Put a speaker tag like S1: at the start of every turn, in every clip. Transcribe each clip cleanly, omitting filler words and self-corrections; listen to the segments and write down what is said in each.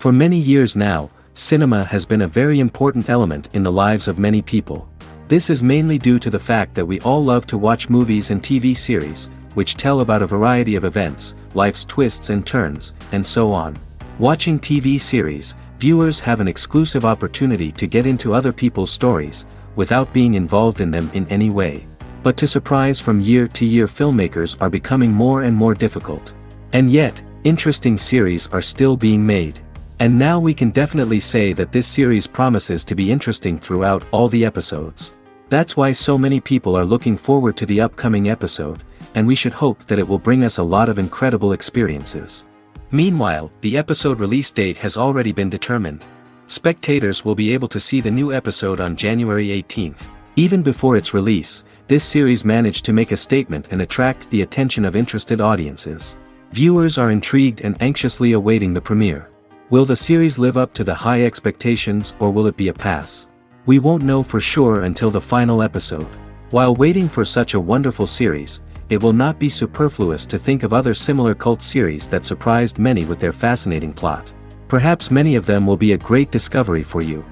S1: For many years now, cinema has been a very important element in the lives of many people. This is mainly due to the fact that we all love to watch movies and TV series, which tell about a variety of events, life's twists and turns, and so on. Watching TV series, viewers have an exclusive opportunity to get into other people's stories, without being involved in them in any way. But to surprise from year to year, filmmakers are becoming more and more difficult. And yet, interesting series are still being made. And now we can definitely say that this series promises to be interesting throughout all the episodes. That's why so many people are looking forward to the upcoming episode, and we should hope that it will bring us a lot of incredible experiences. Meanwhile, the episode release date has already been determined. Spectators will be able to see the new episode on January 18th. Even before its release, this series managed to make a statement and attract the attention of interested audiences. Viewers are intrigued and anxiously awaiting the premiere. Will the series live up to the high expectations, or will it be a pass? We won't know for sure until the final episode. While waiting for such a wonderful series, it will not be superfluous to think of other similar cult series that surprised many with their fascinating plot. Perhaps many of them will be a great discovery for you.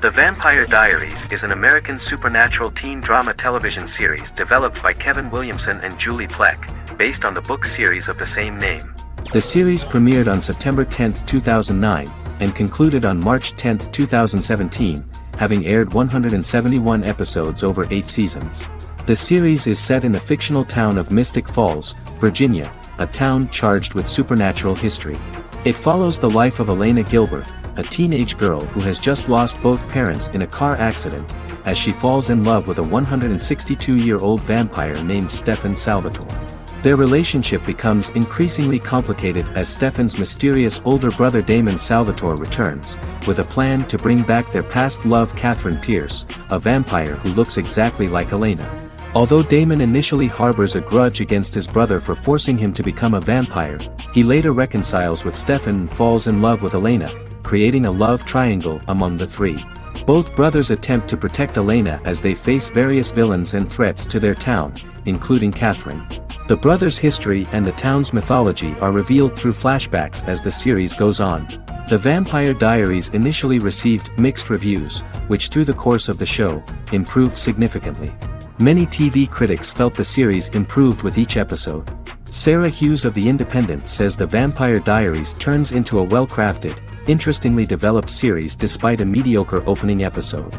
S1: The Vampire Diaries is an American supernatural teen drama television series developed by Kevin Williamson and Julie Plec, based on the book series of the same name. The series premiered on September 10, 2009, and concluded on March 10, 2017, having aired 171 episodes over 8 seasons. The series is set in the fictional town of Mystic Falls, Virginia, a town charged with supernatural history. It follows the life of Elena Gilbert, a teenage girl who has just lost both parents in a car accident, as she falls in love with a 162-year-old vampire named Stefan Salvatore. Their relationship becomes increasingly complicated as Stefan's mysterious older brother Damon Salvatore returns, with a plan to bring back their past love Catherine Pierce, a vampire who looks exactly like Elena. Although Damon initially harbors a grudge against his brother for forcing him to become a vampire, he later reconciles with Stefan and falls in love with Elena, creating a love triangle among the three. Both brothers attempt to protect Elena as they face various villains and threats to their town, including Catherine. The brothers' history and the town's mythology are revealed through flashbacks as the series goes on. The Vampire Diaries initially received mixed reviews, which through the course of the show, improved significantly. Many TV critics felt the series improved with each episode. Sarah Hughes of The Independent says The Vampire Diaries turns into a well-crafted, interestingly developed series despite a mediocre opening episode.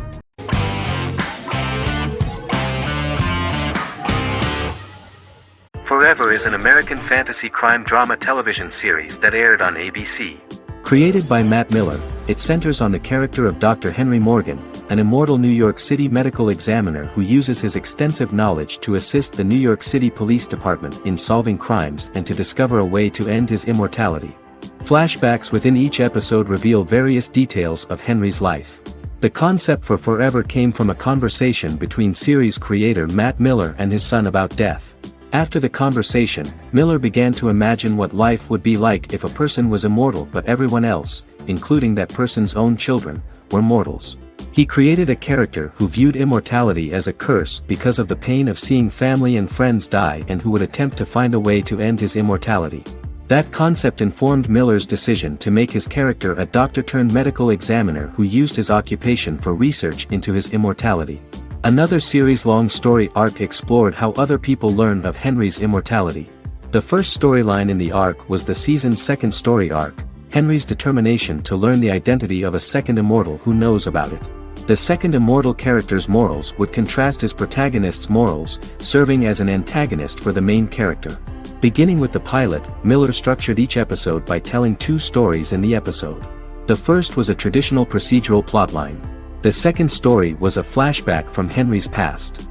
S1: Forever is an American fantasy crime drama television series that aired on ABC. Created by Matt Miller, it centers on the character of Dr. Henry Morgan, an immortal New York City medical examiner who uses his extensive knowledge to assist the New York City Police Department in solving crimes and to discover a way to end his immortality. Flashbacks within each episode reveal various details of Henry's life. The concept for Forever came from a conversation between series creator Matt Miller and his son about death. After the conversation, Miller began to imagine what life would be like if a person was immortal but everyone else, including that person's own children, were mortals. He created a character who viewed immortality as a curse because of the pain of seeing family and friends die and who would attempt to find a way to end his immortality. That concept informed Miller's decision to make his character a doctor-turned-medical examiner who used his occupation for research into his immortality. Another series-long story arc explored how other people learned of Henry's immortality. The first storyline in the arc was the season's second story arc, Henry's determination to learn the identity of a second immortal who knows about it. The second immortal character's morals would contrast his protagonist's morals, serving as an antagonist for the main character. Beginning with the pilot, Miller structured each episode by telling 2 stories in the episode. The first was a traditional procedural plotline. The second story was a flashback from Henry's past.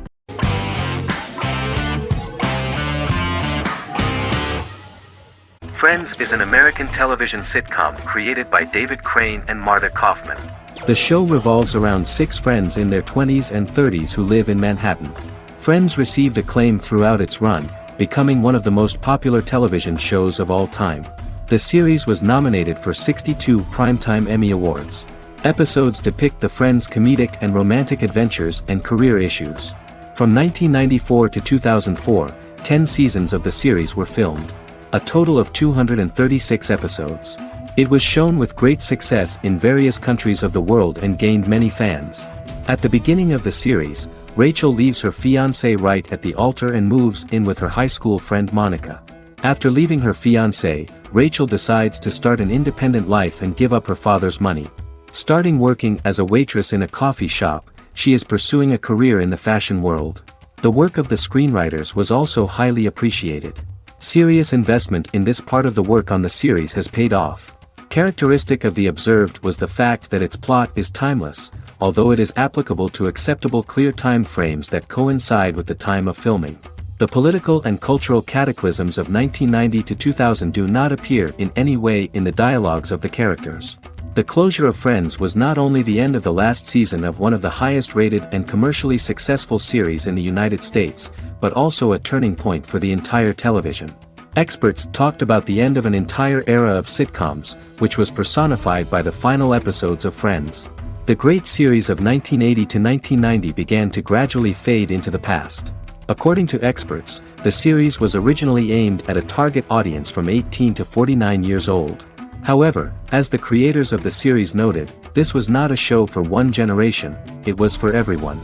S1: Friends is an American television sitcom created by David Crane and Marta Kaufman. The show revolves around 6 friends in their 20s and 30s who live in Manhattan. Friends received acclaim throughout its run, becoming one of the most popular television shows of all time. The series was nominated for 62 Primetime Emmy Awards. Episodes depict the friends' comedic and romantic adventures and career issues. From 1994 to 2004, 10 seasons of the series were filmed. A total of 236 episodes. It was shown with great success in various countries of the world and gained many fans. At the beginning of the series, Rachel leaves her fiancé right at the altar and moves in with her high school friend Monica. After leaving her fiancé, Rachel decides to start an independent life and give up her father's money. Starting working as a waitress in a coffee shop, she is pursuing a career in the fashion world. The work of the screenwriters was also highly appreciated. Serious investment in this part of the work on the series has paid off. Characteristic of The Observed was the fact that its plot is timeless, although it is applicable to acceptable clear time frames that coincide with the time of filming. The political and cultural cataclysms of 1990 to 2000 do not appear in any way in the dialogues of the characters. The closure of Friends was not only the end of the last season of one of the highest-rated and commercially successful series in the United States, but also a turning point for the entire television. Experts talked about the end of an entire era of sitcoms, which was personified by the final episodes of Friends. The great series of 1980 to 1990 began to gradually fade into the past. According to experts, the series was originally aimed at a target audience from 18 to 49 years old. However, as the creators of the series noted, this was not a show for one generation, it was for everyone.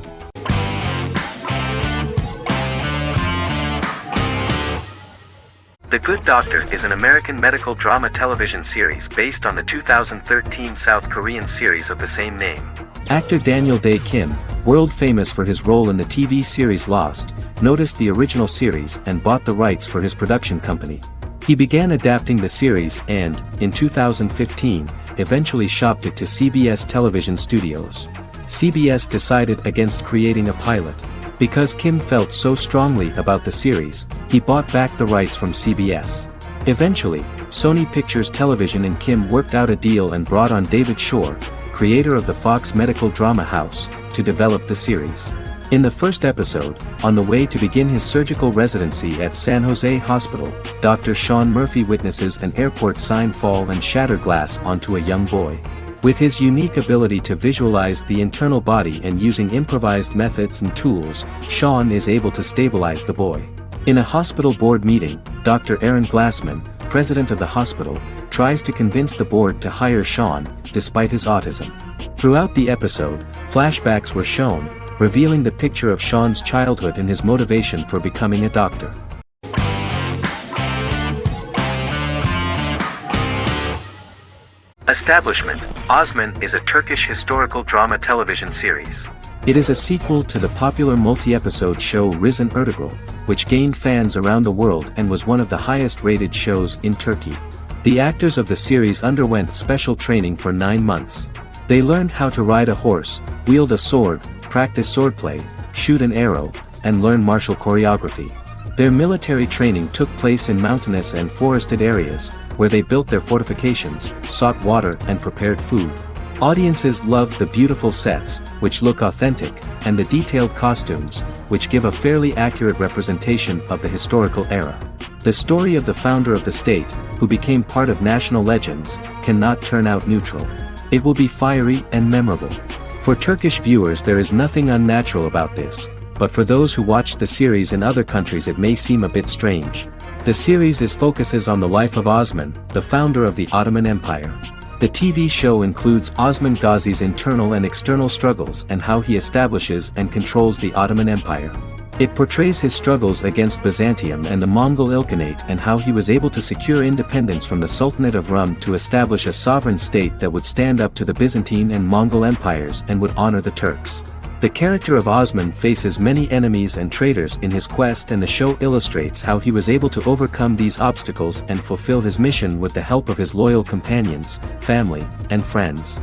S1: The Good Doctor is an American medical drama television series based on the 2013 South Korean series of the same name. Actor Daniel Dae Kim, world famous for his role in the TV series Lost, noticed the original series and bought the rights for his production company. He began adapting the series and, in 2015, eventually shopped it to CBS Television Studios. CBS decided against creating a pilot. Because Kim felt so strongly about the series, he bought back the rights from CBS. Eventually, Sony Pictures Television and Kim worked out a deal and brought on David Shore, creator of the Fox medical drama house, to develop the series. In the first episode, on the way to begin his surgical residency at San Jose Hospital, Dr. Sean Murphy witnesses an airport sign fall and shatter glass onto a young boy. With his unique ability to visualize the internal body and using improvised methods and tools, Sean is able to stabilize the boy. In a hospital board meeting, Dr. Aaron Glassman, president of the hospital, tries to convince the board to hire Sean, despite his autism. Throughout the episode, flashbacks were shown, revealing the picture of Sean's childhood and his motivation for becoming a doctor. Establishment: Osman is a Turkish historical drama television series. It is a sequel to the popular multi-episode show Risen Ertugrul, which gained fans around the world and was one of the highest-rated shows in Turkey. The actors of the series underwent special training for 9 months. They learned how to ride a horse, wield a sword, practice swordplay, shoot an arrow, and learn martial choreography. Their military training took place in mountainous and forested areas, where they built their fortifications, sought water and prepared food. Audiences loved the beautiful sets, which look authentic, and the detailed costumes, which give a fairly accurate representation of the historical era. The story of the founder of the state, who became part of national legends, cannot turn out neutral. It will be fiery and memorable. For Turkish viewers there is nothing unnatural about this, but for those who watch the series in other countries it may seem a bit strange. The series focuses on the life of Osman, the founder of the Ottoman Empire. The TV show includes Osman Ghazi's internal and external struggles and how he establishes and controls the Ottoman Empire. It portrays his struggles against Byzantium and the Mongol Ilkhanate and how he was able to secure independence from the Sultanate of Rum to establish a sovereign state that would stand up to the Byzantine and Mongol empires and would honor the Turks. The character of Osman faces many enemies and traitors in his quest, and the show illustrates how he was able to overcome these obstacles and fulfill his mission with the help of his loyal companions, family, and friends.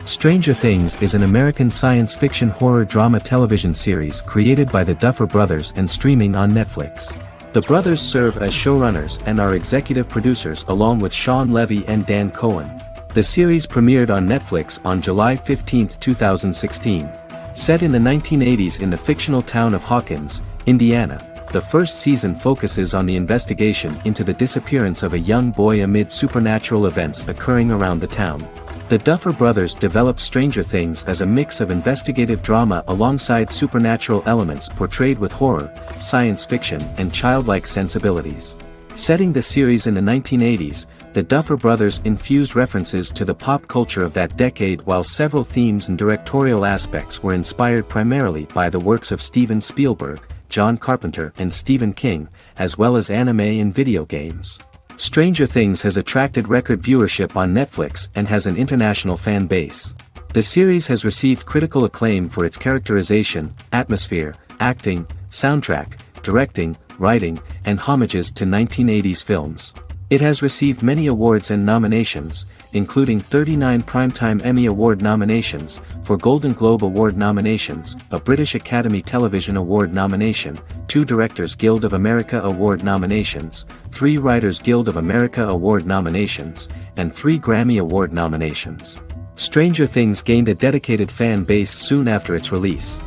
S1: Stranger Things is an American science fiction horror drama television series created by the Duffer Brothers and streaming on Netflix. The brothers serve as showrunners and are executive producers along with Sean Levy and Dan Cohen. The series premiered on Netflix on July 15, 2016. Set in the 1980s in the fictional town of Hawkins, Indiana, the first season focuses on the investigation into the disappearance of a young boy amid supernatural events occurring around the town. The Duffer Brothers developed Stranger Things as a mix of investigative drama alongside supernatural elements portrayed with horror, science fiction, and childlike sensibilities. Setting the series in the 1980s, the Duffer Brothers infused references to the pop culture of that decade, while several themes and directorial aspects were inspired primarily by the works of Steven Spielberg, John Carpenter, and Stephen King, as well as anime and video games. Stranger Things has attracted record viewership on Netflix and has an international fan base. The series has received critical acclaim for its characterization, atmosphere, acting, soundtrack, directing, writing, and homages to 1980s films. It has received many awards and nominations, including 39 Primetime Emmy Award nominations, 4 Golden Globe Award nominations, a British Academy Television Award nomination, 2 Directors Guild of America Award nominations, 3 Writers Guild of America Award nominations, and 3 Grammy Award nominations. Stranger Things gained a dedicated fan base soon after its release.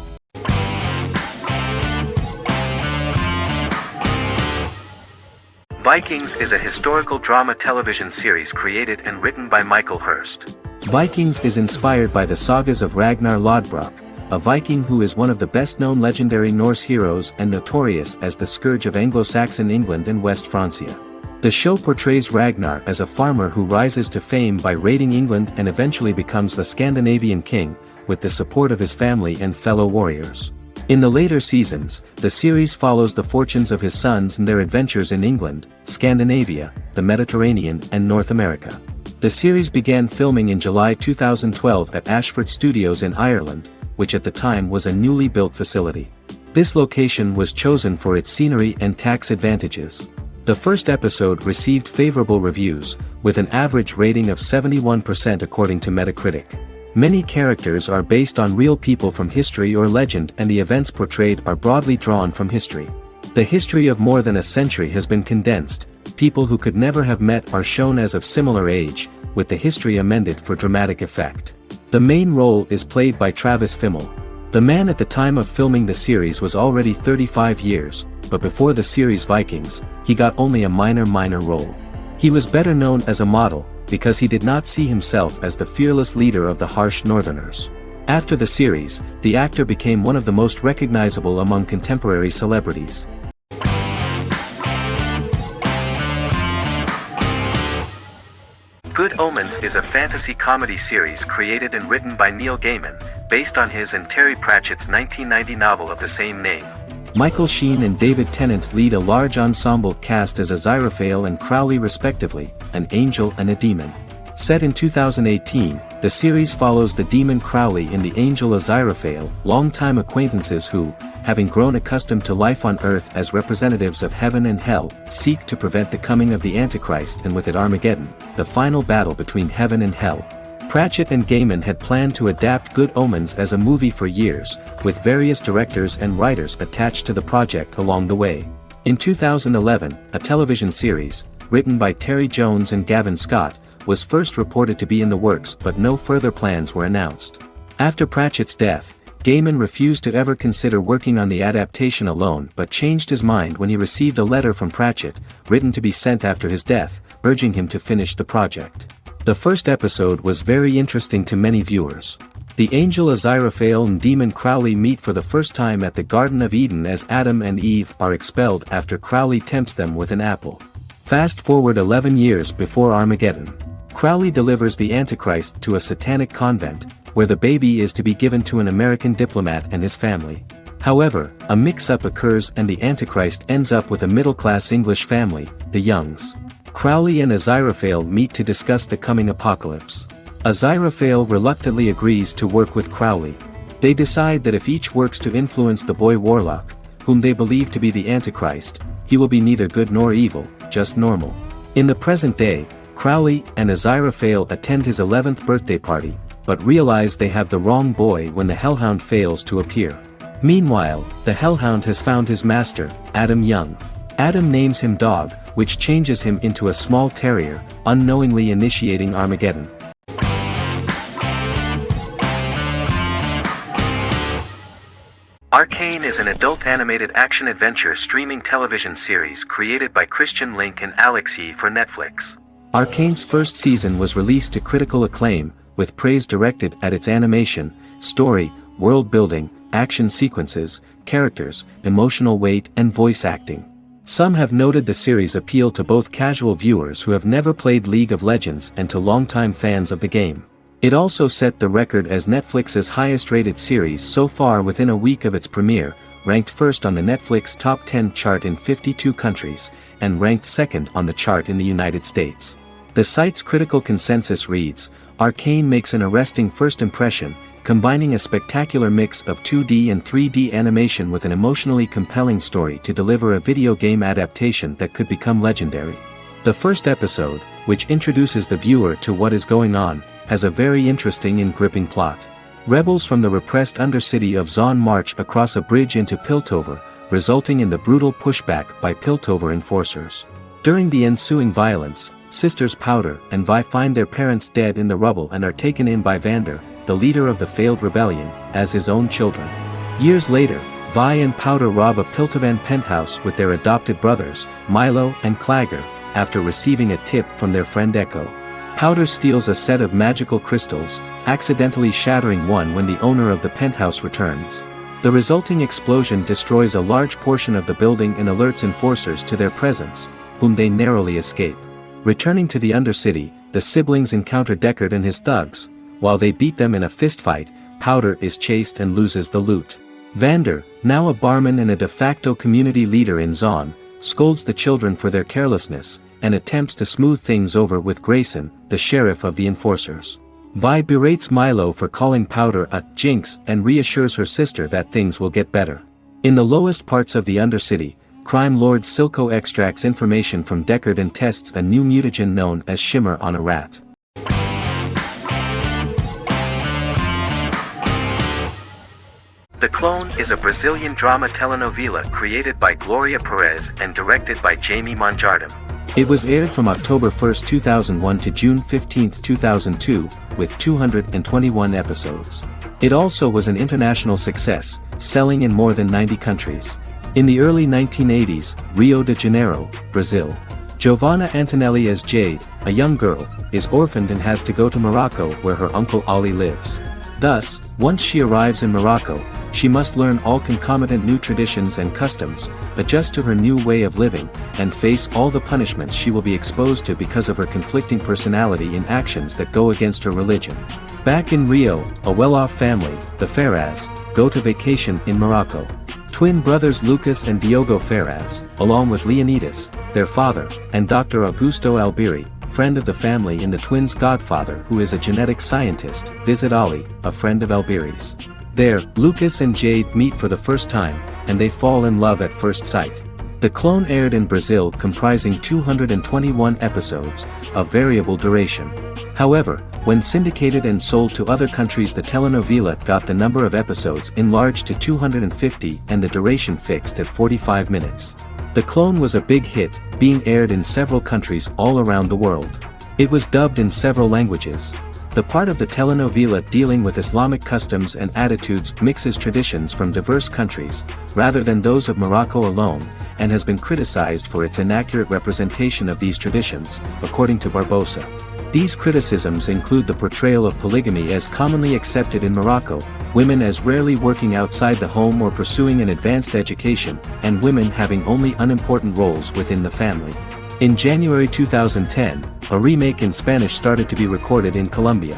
S1: Vikings is a historical drama television series created and written by Michael Hurst. Vikings is inspired by the sagas of Ragnar Lodbrok, a Viking who is one of the best-known legendary Norse heroes and notorious as the scourge of Anglo-Saxon England and West Francia. The show portrays Ragnar as a farmer who rises to fame by raiding England and eventually becomes the Scandinavian king, with the support of his family and fellow warriors. In the later seasons, the series follows the fortunes of his sons and their adventures in England, Scandinavia, the Mediterranean, and North America. The series began filming in July 2012 at Ashford Studios in Ireland, which at the time was a newly built facility. This location was chosen for its scenery and tax advantages. The first episode received favorable reviews, with an average rating of 71% according to Metacritic. Many characters are based on real people from history or legend, and the events portrayed are broadly drawn from history. The history of more than a century has been condensed. People who could never have met are shown as of similar age, with the history amended for dramatic effect. The main role is played by Travis Fimmel. The man at the time of filming the series was already 35 years, but before the series Vikings, he got only a minor role. He was better known as a model, because he did not see himself as the fearless leader of the harsh Northerners. After the series, the actor became one of the most recognizable among contemporary celebrities. Good Omens is a fantasy comedy series created and written by Neil Gaiman, based on his and Terry Pratchett's 1990 novel of the same name. Michael Sheen and David Tennant lead a large ensemble cast as Aziraphale and Crowley respectively, an angel and a demon. Set in 2018, the series follows the demon Crowley and the angel Aziraphale, longtime acquaintances who, having grown accustomed to life on Earth as representatives of heaven and hell, seek to prevent the coming of the Antichrist and with it Armageddon, the final battle between heaven and hell. Pratchett and Gaiman had planned to adapt Good Omens as a movie for years, with various directors and writers attached to the project along the way. In 2011, a television series, written by Terry Jones and Gavin Scott, was first reported to be in the works, but no further plans were announced. After Pratchett's death, Gaiman refused to ever consider working on the adaptation alone, but changed his mind when he received a letter from Pratchett, written to be sent after his death, urging him to finish the project. The first episode was very interesting to many viewers. The angel Aziraphale and demon Crowley meet for the first time at the Garden of Eden as Adam and Eve are expelled after Crowley tempts them with an apple. Fast forward 11 years before Armageddon. Crowley delivers the Antichrist to a satanic convent, where the baby is to be given to an American diplomat and his family. However, a mix-up occurs and the Antichrist ends up with a middle-class English family, the Youngs. Crowley and Aziraphale meet to discuss the coming apocalypse. Aziraphale reluctantly agrees to work with Crowley. They decide that if each works to influence the boy warlock, whom they believe to be the Antichrist, he will be neither good nor evil, just normal. In the present day, Crowley and Aziraphale attend his 11th birthday party, but realize they have the wrong boy when the Hellhound fails to appear. Meanwhile, the Hellhound has found his master, Adam Young. Adam names him Dog, which changes him into a small terrier, unknowingly initiating Armageddon. Arcane is an adult animated action-adventure streaming television series created by Christian Link and Alex Yee for Netflix. Arcane's first season was released to critical acclaim, with praise directed at its animation, story, world building, action sequences, characters, emotional weight and voice acting. Some have noted the series' appeal to both casual viewers who have never played League of Legends and to longtime fans of the game. It also set the record as Netflix's highest-rated series so far within a week of its premiere, ranked first on the Netflix Top 10 chart in 52 countries, and ranked second on the chart in the United States. The site's critical consensus reads, "Arcane makes an arresting first impression, combining a spectacular mix of 2D and 3D animation with an emotionally compelling story to deliver a video game adaptation that could become legendary." The first episode, which introduces the viewer to what is going on, has a very interesting and gripping plot. Rebels from the repressed undercity of Zon march across a bridge into Piltover, resulting in the brutal pushback by Piltover enforcers. During the ensuing violence, sisters Powder and Vi find their parents dead in the rubble and are taken in by Vander, the leader of the failed rebellion, as his own children. Years later, Vi and Powder rob a Piltovan penthouse with their adopted brothers, Milo and Clagger, after receiving a tip from their friend Echo. Powder steals a set of magical crystals, accidentally shattering one when the owner of the penthouse returns. The resulting explosion destroys a large portion of the building and alerts enforcers to their presence, whom they narrowly escape. Returning to the Undercity, the siblings encounter Deckard and his thugs. While they beat them in a fistfight, Powder is chased and loses the loot. Vander, now a barman and a de facto community leader in Zon, scolds the children for their carelessness, and attempts to smooth things over with Grayson, the sheriff of the enforcers. Vi berates Milo for calling Powder a jinx and reassures her sister that things will get better. In the lowest parts of the Undercity, crime lord Silco extracts information from Deckard and tests a new mutagen known as Shimmer on a rat. The Clone is a Brazilian drama telenovela created by Gloria Perez and directed by Jamie Monjardim. It was aired from October 1, 2001 to June 15, 2002, with 221 episodes. It also was an international success, selling in more than 90 countries. In the early 1980s, Rio de Janeiro, Brazil. Giovanna Antonelli as Jade, a young girl, is orphaned and has to go to Morocco where her uncle Ali lives. Thus, once she arrives in Morocco, she must learn all concomitant new traditions and customs, adjust to her new way of living, and face all the punishments she will be exposed to because of her conflicting personality in actions that go against her religion. Back in Rio, a well-off family, the Ferraz, go to vacation in Morocco. Twin brothers Lucas and Diogo Ferraz, along with Leonidas, their father, and Dr. Augusto Albiri, friend of the family and the twins' godfather who is a genetic scientist, visit Ali, a friend of Albiri's. There, Lucas and Jade meet for the first time, and they fall in love at first sight. The Clone aired in Brazil comprising 221 episodes, of variable duration. However, when syndicated and sold to other countries, the telenovela got the number of episodes enlarged to 250 and the duration fixed at 45 minutes. The Clone was a big hit, being aired in several countries all around the world. It was dubbed in several languages. The part of the telenovela dealing with Islamic customs and attitudes mixes traditions from diverse countries, rather than those of Morocco alone, and has been criticized for its inaccurate representation of these traditions, according to Barbosa. These criticisms include the portrayal of polygamy as commonly accepted in Morocco, women as rarely working outside the home or pursuing an advanced education, and women having only unimportant roles within the family. In January 2010, a remake in Spanish started to be recorded in Colombia.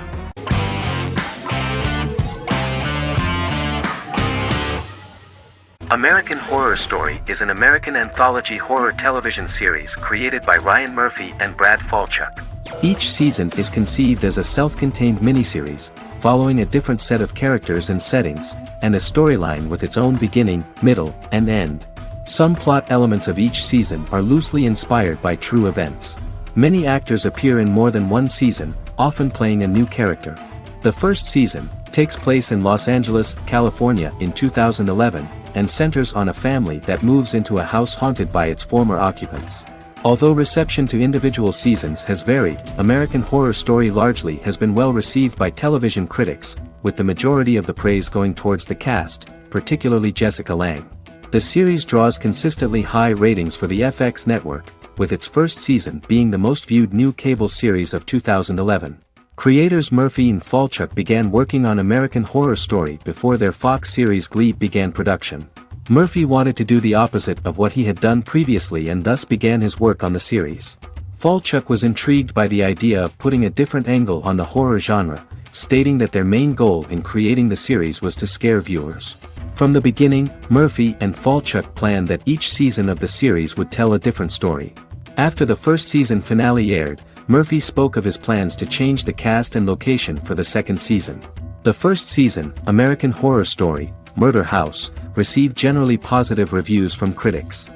S1: American Horror Story is an American anthology horror television series created by Ryan Murphy and Brad Falchuk. Each season is conceived as a self-contained miniseries, following a different set of characters and settings, and a storyline with its own beginning, middle, and end. Some plot elements of each season are loosely inspired by true events. Many actors appear in more than one season, often playing a new character. The first season takes place in Los Angeles, California in 2011, and centers on a family that moves into a house haunted by its former occupants. Although reception to individual seasons has varied, American Horror Story largely has been well received by television critics, with the majority of the praise going towards the cast, particularly Jessica Lange. The series draws consistently high ratings for the FX network, with its first season being the most viewed new cable series of 2011. Creators Murphy and Falchuk began working on American Horror Story before their Fox series Glee began production. Murphy wanted to do the opposite of what he had done previously and thus began his work on the series. Falchuk was intrigued by the idea of putting a different angle on the horror genre, stating that their main goal in creating the series was to scare viewers. From the beginning, Murphy and Falchuk planned that each season of the series would tell a different story. After the first season finale aired, Murphy spoke of his plans to change the cast and location for the second season. The first season, American Horror Story, Murder House, received generally positive reviews from critics.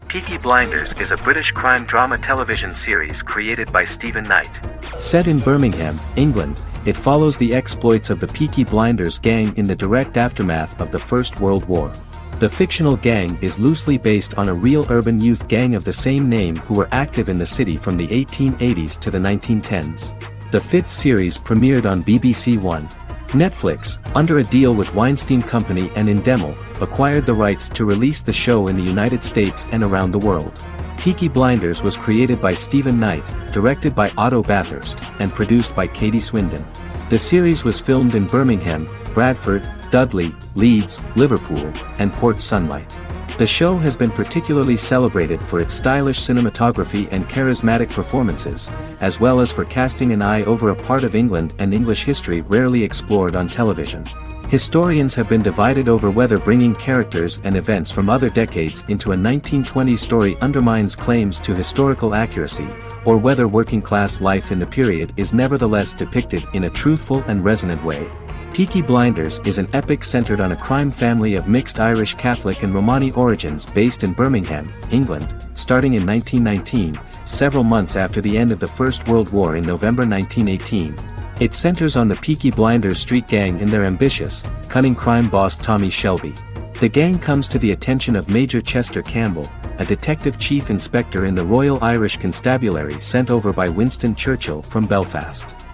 S1: Peaky Blinders is a British crime drama television series created by Stephen Knight. Set in Birmingham, England, it follows the exploits of the Peaky Blinders gang in the direct aftermath of the First World War. The fictional gang is loosely based on a real urban youth gang of the same name who were active in the city from the 1880s to the 1910s. The fifth series premiered on BBC One. Netflix, under a deal with Weinstein Company and Endemol, acquired the rights to release the show in the United States and around the world. Peaky Blinders was created by Stephen Knight, directed by Otto Bathurst, and produced by Katie Swindon. The series was filmed in Birmingham, Bradford, Dudley, Leeds, Liverpool, and Port Sunlight. The show has been particularly celebrated for its stylish cinematography and charismatic performances, as well as for casting an eye over a part of England and English history rarely explored on television. Historians have been divided over whether bringing characters and events from other decades into a 1920s story undermines claims to historical accuracy, or whether working-class life in the period is nevertheless depicted in a truthful and resonant way. Peaky Blinders is an epic centered on a crime family of mixed Irish Catholic and Romani origins based in Birmingham, England, starting in 1919, several months after the end of the First World War in November 1918. It centers on the Peaky Blinders street gang and their ambitious, cunning crime boss Tommy Shelby. The gang comes to the attention of Major Chester Campbell, a detective chief inspector in the Royal Irish Constabulary sent over by Winston Churchill from Belfast.